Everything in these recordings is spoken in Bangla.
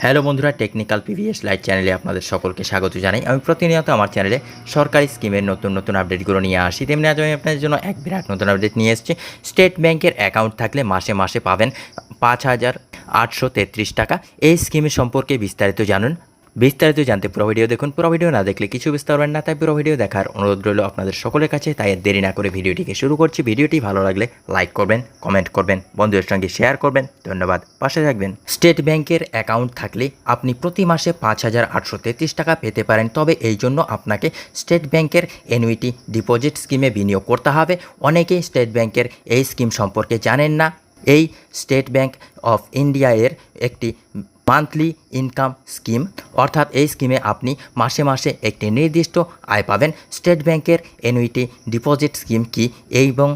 হ্যালো বন্ধুরা, টেকনিক্যাল পিভিএস লাইট চ্যানেলে আপনাদের সকলকে স্বাগত জানাই। আমি প্রতিনিয়ত আমার চ্যানেলে সরকারি স্কিমের নতুন নতুন আপডেটগুলো নিয়ে আসি। তেমনি আজ আমি আপনাদের জন্য এক বিরাট নতুন আপডেট নিয়ে এসেছি। স্টেট ব্যাংকের অ্যাকাউন্ট থাকলে মাসে মাসে পাবেন 5,833 টাকা। এই স্কিমের সম্পর্কে বিস্তারিত জানতে পুরো ভিডিও দেখুন। পুরো ভিডিও না দেখলে কিছু বুঝতে পারবেন না, তাই পুরো ভিডিও দেখার অনুরোধ রইল আপনাদের সকলের কাছে। তাই দেরি না করে ভিডিওটিকে শুরু করছি। ভিডিওটি ভালো লাগলে লাইক করবেন, কমেন্ট করবেন, বন্ধুদের সঙ্গে শেয়ার করবেন। ধন্যবাদ, পাশে থাকবেন। স্টেট ব্যাংকের অ্যাকাউন্ট থাকলে আপনি প্রতি মাসে 5,833 টাকা পেতে পারেন। তবে এই জন্য আপনাকে স্টেট ব্যাংকের অ্যানুইটি ডিপোজিট স্কিমে বিনিয়োগ করতে হবে। অনেকেই স্টেট ব্যাংকের এই স্কিম সম্পর্কে জানেন না। এই স্টেট ব্যাংক অফ ইন্ডিয়া এর একটি মান্থলি ইনকাম স্কিম, অর্থাৎ এই স্কিমে আপনি মাসে মাসে একটি নির্দিষ্ট আয় পাবেন। স্টেট ব্যাংকের অ্যানুইটি ডিপোজিট স্কিম কি এবং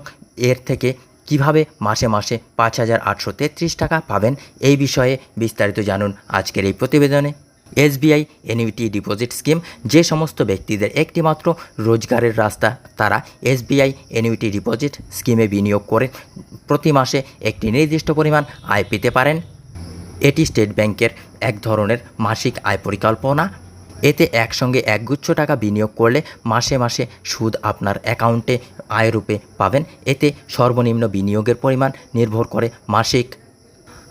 এর থেকে কিভাবে মাসে মাসে 5,833 টাকা পাবেন, এই বিষয়ে বিস্তারিত জানুন আজকের এই প্রতিবেদনে। এসবিআই অ্যানুইটি ডিপোজিট স্কিম, যে সমস্ত ব্যক্তিদের একটিমাত্র রোজগারের রাস্তা তারা এসবিআই অ্যানুইটি ডিপোজিট স্কিমে বিনিয়োগ করে প্রতি মাসে একটি নির্দিষ্ট পরিমাণ আয় পেতে পারেন। এটি স্টেট ব্যাংকের এক ধরনের মাসিক আয় পরিকল্পনা। এতে একসঙ্গে একগুচ্ছ টাকা বিনিয়োগ করলে মাসে মাসে সুদ আপনার অ্যাকাউন্টে আয়রূপে পাবেন। এতে সর্বনিম্ন বিনিয়োগের পরিমাণ নির্ভর করে মাসিক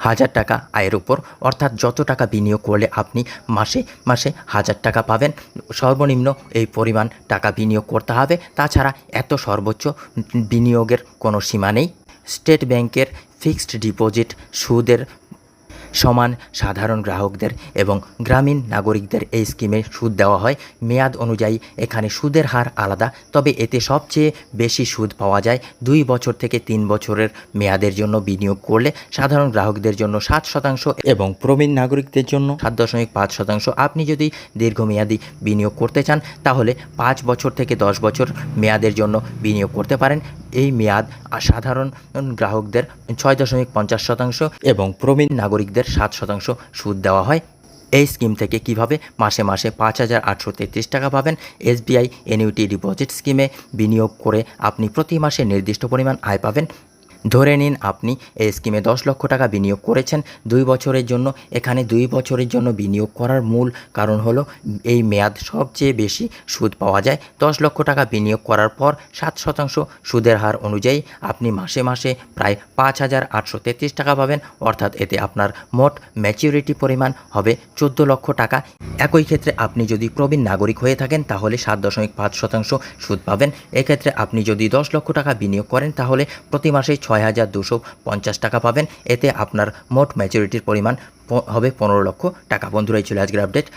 1,000 টাকা আয়ের উপর, অর্থাৎ যত টাকা বিনিয়োগ করলে আপনি মাসে মাসে 1,000 টাকা পাবেন। সর্বনিম্ন এই পরিমাণ টাকা বিনিয়োগ করতে হবে। তাছাড়া এত সর্বোচ্চ বিনিয়োগের কোনো সীমা নেই। স্টেট ব্যাংকের ফিক্সড ডিপোজিট সুদের সমান সাধারণ গ্রাহকদের এবং গ্রামীণ নাগরিকদের এই স্কিমে সুদ দেওয়া হয়। মেয়াদ অনুযায়ী এখানে সুদের হার আলাদা, তবে এতে সবচেয়ে বেশি সুদ পাওয়া যায় 2 বছর থেকে 3 বছরের মেয়াদের জন্য বিনিয়োগ করলে। সাধারণ গ্রাহকদের জন্য 7% এবং প্রবীণ নাগরিকদের জন্য 7.5%। আপনি যদি দীর্ঘমেয়াদী বিনিয়োগ করতে চান তাহলে 5 বছর থেকে 10 বছর মেয়াদের জন্য বিনিয়োগ করতে পারেন। এই মেয়াদ সাধারণ গ্রাহকদের 6.50% এবং প্রবীণ নাগরিকদের 7% সুদ দেওয়া হয়। এই স্কিম থেকে কিভাবে মাসে মাসে 5,833 টাকা পাবেন? এসবিআই অ্যানুইটি ডিপোজিট স্কিমে বিনিয়োগ করে আপনি প্রতি মাসে নির্দিষ্ট পরিমাণ আয় পাবেন। ধরে নিন আপনি এই স্কিমে 10 লক্ষ টাকা বিনিয়োগ করেছেন 2 বছরের জন্য। এখানে 2 বছরের জন্য বিনিয়োগ করার মূল কারণ হলো এই মেয়াদ সবচেয়ে বেশি সুদ পাওয়া যায়। 10 লক্ষ টাকা বিনিয়োগ করার পর 7% সুদের হার অনুযায়ী আপনি মাসে মাসে প্রায় 5,833 টাকা পাবেন, অর্থাৎ এতে আপনার মোট ম্যাচিউরিটি পরিমাণ হবে 14 লক্ষ টাকা। একই ক্ষেত্রে আপনি যদি প্রবীণ নাগরিক হয়ে থাকেন তাহলে 7.5% সুদ পাবেন। এক্ষেত্রে আপনি যদি 10 লক্ষ টাকা বিনিয়োগ করেন তাহলে প্রতি মাসে 6,250 টাকা পাবেন। এতে আপনার মোট ম্যাচুরিটির পরিমাণ হবে 15 লক্ষ টাকা। বন্ধুরা, এই ছিল আজকের আপডেট।